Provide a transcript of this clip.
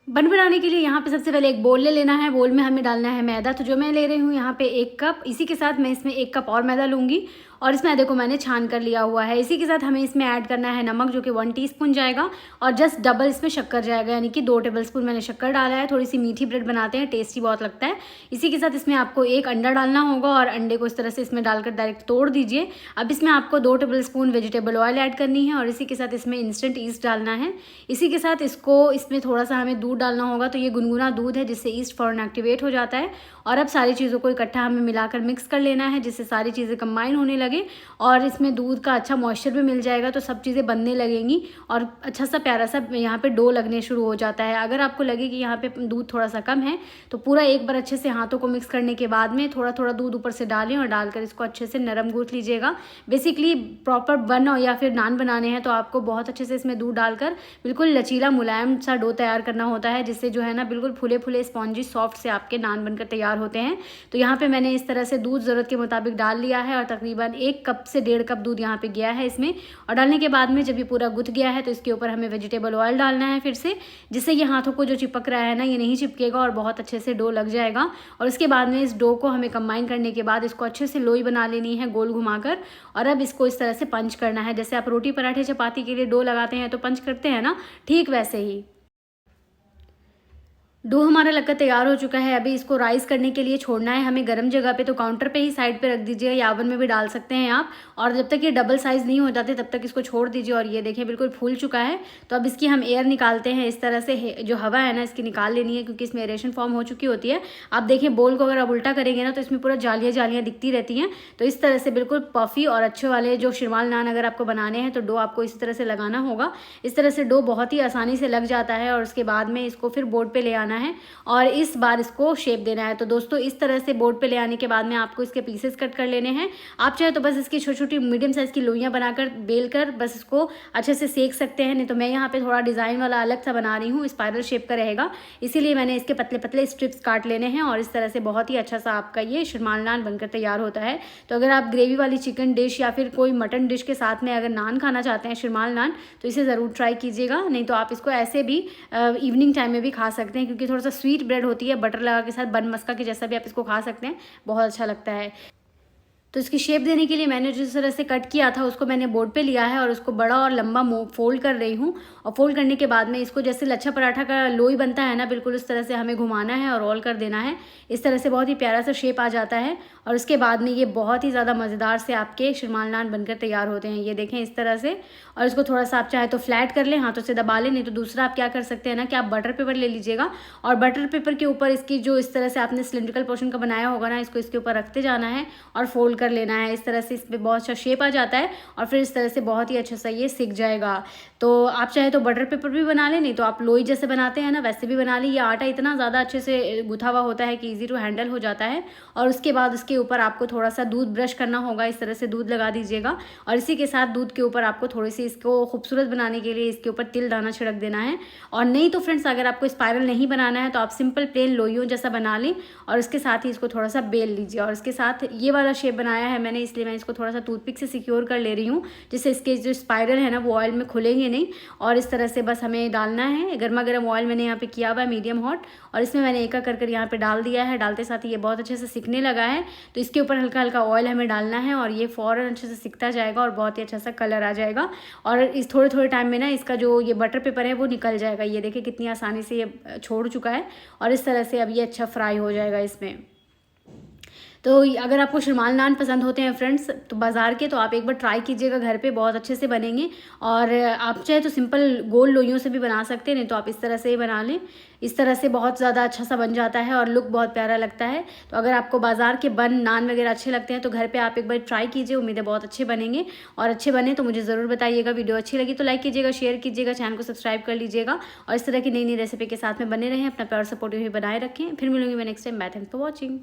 बन बनाने के लिए यहाँ पे सबसे पहले एक बोल ले लेना है। बोल में हमें डालना है मैदा। तो जो मैं ले रही हूँ यहाँ पे 1 कप, इसी के साथ मैं इसमें 1 कप और मैदा लूँगी और इस मैदे को मैंने छान कर लिया हुआ है। इसी के साथ हमें इसमें ऐड करना है नमक, जो कि 1 टीस्पून जाएगा और जस्ट डबल इसमें शक्कर जाएगा, यानी कि 2 टेबलस्पून मैंने शक्कर डाला है। थोड़ी सी मीठी ब्रेड बनाते हैं, टेस्टी बहुत लगता है। इसी के साथ इसमें आपको 1 अंडा डालना होगा और अंडे को इस तरह से इसमें डालकर डायरेक्ट तोड़ दीजिए। अब इसमें आपको 2 टेबलस्पून वेजिटेबल ऑयल ऐड करनी है और इसी के साथ इसमें इंस्टेंट ईस्ट डालना है। इसी के साथ इसमें थोड़ा सा हमें दूध डालना होगा। तो ये गुनगुना दूध है, जिससे ईस्ट फौरन एक्टिवेट हो जाता है। और अब सारी चीज़ों को इकट्ठा हमें मिलाकर मिक्स कर लेना है, जिससे सारी चीज़ें कंबाइन होने लगे और इसमें दूध का अच्छा मॉइस्चर भी मिल जाएगा। तो सब चीज़ें बनने लगेंगी और अच्छा सा प्यारा सा यहाँ पे डो लगने शुरू हो जाता है। अगर आपको लगे कि यहाँ पे दूध थोड़ा सा कम है तो पूरा एक बार अच्छे से हाथों को मिक्स करने के बाद में थोड़ा थोड़ा दूध ऊपर से डालें और डालकर इसको अच्छे से नरम गूँथ लीजिएगा। बेसिकली प्रॉपर बन या फिर नान बनाने हैं तो आपको बहुत अच्छे से इसमें दूध डालकर बिल्कुल लचीला मुलायम सा डो तैयार करना होता है, जिससे जो है ना बिल्कुल फूले फूले स्पॉन्जी सॉफ्ट से आपके नान बनकर तैयार होते हैं। तो यहाँ पे मैंने इस तरह से दूध ज़रूरत के मुताबिक डाल लिया है और तकरीबन 1 कप से 1.5 कप दूध यहाँ पे गया है इसमें। और डालने के बाद में जब ये पूरा गुथ गया है तो इसके ऊपर हमें वेजिटेबल ऑयल डालना है फिर से, जिससे ये हाथों को जो चिपक रहा है ना ये नहीं चिपकेगा और बहुत अच्छे से डो लग जाएगा। और उसके बाद में इस डो को हमें कंबाइन करने के बाद इसको अच्छे से लोई बना लेनी है गोल घुमाकर। और अब इसको इस तरह से पंच करना है, जैसे आप रोटी पराठे चपाती के लिए डो लगाते हैं तो पंच करते हैं ना, ठीक वैसे ही। डो हमारा लगकर तैयार हो चुका है। अभी इसको राइस करने के लिए छोड़ना है हमें गर्म जगह पे। तो काउंटर पे ही साइड पे रख दीजिए या ओवन में भी डाल सकते हैं आप। और जब तक ये डबल साइज़ नहीं हो जाते तब तक इसको छोड़ दीजिए। और ये देखिए बिल्कुल फूल चुका है। तो अब इसकी हम एयर निकालते हैं। इस तरह से जो हवा है ना इसकी निकाल लेनी है, क्योंकि इसमें एरेशन फॉर्म हो चुकी होती है। आप देखिए बोल को अगर आप उल्टा करेंगे ना तो इसमें पूरा जालियाँ जालियाँ दिखती रहती हैं। तो इस तरह से बिल्कुल पफ़ी और अच्छे वाले जो शिरमाल नान अगर आपको बनाने हैं तो डो आपको इसी तरह से लगाना होगा। इस तरह से डो बहुत ही आसानी से लग जाता है और उसके बाद में इसको फिर बोर्ड पे ले आना है और इस बार इसको शेप देना है। तो दोस्तों इस तरह से बोर्ड पे ले आने के बाद में आपको इसके पीसेस कट कर लेने हैं। आप चाहे तो बस इसकी छोटी छोटी मीडियम साइज़ की लोइयाँ बनाकर बेल कर बस इसको अच्छे से सेक सकते हैं। नहीं तो मैं यहाँ पे थोड़ा डिज़ाइन वाला अलग सा बना रही हूँ, स्पाइरल शेप का रहेगा, इसीलिए मैंने इसके पतले पतले स्ट्रिप्स काट लेने हैं। और इस तरह से बहुत ही अच्छा सा आपका ये शिरमाल नान बनकर तैयार होता है। तो अगर आप ग्रेवी वाली चिकन डिश या फिर कोई मटन डिश के साथ में अगर नान खाना चाहते हैं शिरमाल नान, तो इसे ज़रूर ट्राई कीजिएगा। नहीं तो आप इसको ऐसे भी इवनिंग टाइम में भी खा सकते हैं, क्योंकि थोड़ा सा स्वीट ब्रेड होती है, बटर लगा के साथ बन मस्का के जैसा भी आप इसको खा सकते हैं, बहुत अच्छा लगता है। तो इसकी शेप देने के लिए मैंने जिस तरह से कट किया था उसको मैंने बोर्ड पे लिया है और उसको बड़ा और लंबा फोल्ड कर रही हूँ। और फोल्ड करने के बाद में इसको जैसे लच्छा पराठा का लोई बनता है ना, बिल्कुल उस तरह से हमें घुमाना है और रोल कर देना है। इस तरह से बहुत ही प्यारा सा शेप आ जाता है और उसके बाद में ये बहुत ही ज़्यादा मज़ेदार से आपके शिरमाल नान बनकर तैयार होते हैं। ये देखें इस तरह से। और इसको थोड़ा सा आप चाहे तो फ्लैट कर लें, हाथों से दबा लें। नहीं तो दूसरा आप क्या कर सकते हैं ना कि आप बटर पेपर ले लीजिएगा और बटर पेपर के ऊपर इसकी जो इस तरह से आपने सिलिंड्रिकल पोर्शन का बनाया होगा ना, इसको इसके ऊपर रखते जाना है और फोल्ड कर लेना है। इस तरह से इसमें बहुत अच्छा शेप आ जाता है और फिर इस तरह से बहुत ही अच्छा सा ये सिक जाएगा। तो आप चाहे तो बटर पेपर भी बना लें, नहीं तो आप लोई जैसे बनाते हैं ना वैसे भी बना लें। ये आटा इतना ज़्यादा अच्छे से गुथा हुआ होता है कि ईजी टू हैंडल हो जाता है। और उसके बाद उसके ऊपर आपको थोड़ा सा दूध ब्रश करना होगा, इस तरह से दूध लगा दीजिएगा और इसी के साथ दूध के ऊपर आपको थोड़ी सी इसको खूबसूरत बनाने के लिए इसके ऊपर तिल दाना छिड़क देना है। और नहीं तो फ्रेंड्स अगर आपको स्पाइरल नहीं बनाना है तो आप सिंपल प्लेन लोइयों जैसा बना लें और उसके साथ ही इसको थोड़ा सा बेल लीजिए। और इसके साथ ये वाला शेप बनाया है मैंने, इसलिए मैं इसको थोड़ा सा टूथपिक से सिक्योर कर ले रही हूँ, जिससे इसके जो स्पाइरल है ना वो ऑयल में खुलेंगे नहीं। और इस तरह से बस हमें डालना है। गर्मा गर्म ऑयल मैंने यहाँ पे किया हुआ है मीडियम हॉट और इसमें मैंने एक एक कर यहाँ पे डाल दिया है। डालते साथ ही ये बहुत अच्छे से सिकने लगा है, तो इसके ऊपर हल्का हल्का ऑयल हमें डालना है और ये फ़ौरन अच्छे से सिकता जाएगा और बहुत ही अच्छा सा कलर आ जाएगा। और इस थोड़े थोड़े टाइम में ना इसका जो ये बटर पेपर है वो निकल जाएगा। ये देखिए कितनी आसानी से ये छोड़ चुका है और इस तरह से अब ये अच्छा फ्राई हो जाएगा इसमें। तो अगर आपको शिरमाल नान पसंद होते हैं फ्रेंड्स तो बाज़ार के, तो आप एक बार ट्राई कीजिएगा, घर पे बहुत अच्छे से बनेंगे। और आप चाहे तो सिंपल गोल लोइयों से भी बना सकते हैं, नहीं तो आप इस तरह से ही बना लें। इस तरह से बहुत ज़्यादा अच्छा सा बन जाता है और लुक बहुत प्यारा लगता है। तो अगर आपको बाज़ार के बन नान वगैरह अच्छे लगते हैं तो घर पे आप एक बार ट्राई कीजिए, उम्मीद है बहुत अच्छे बनेंगे। और अच्छे बने तो मुझे ज़रूर बताइएगा। वीडियो अच्छी लगी तो लाइक कीजिएगा, शेयर कीजिएगा, चैनल को सब्सक्राइब कर लीजिएगा और इस तरह की नई नई रेसिपी के साथ में बने रहें। अपना प्यार सपोर्टिव ही बनाए रखें। फिर मिलूंगी मैं next time. Bye, thanks for watching.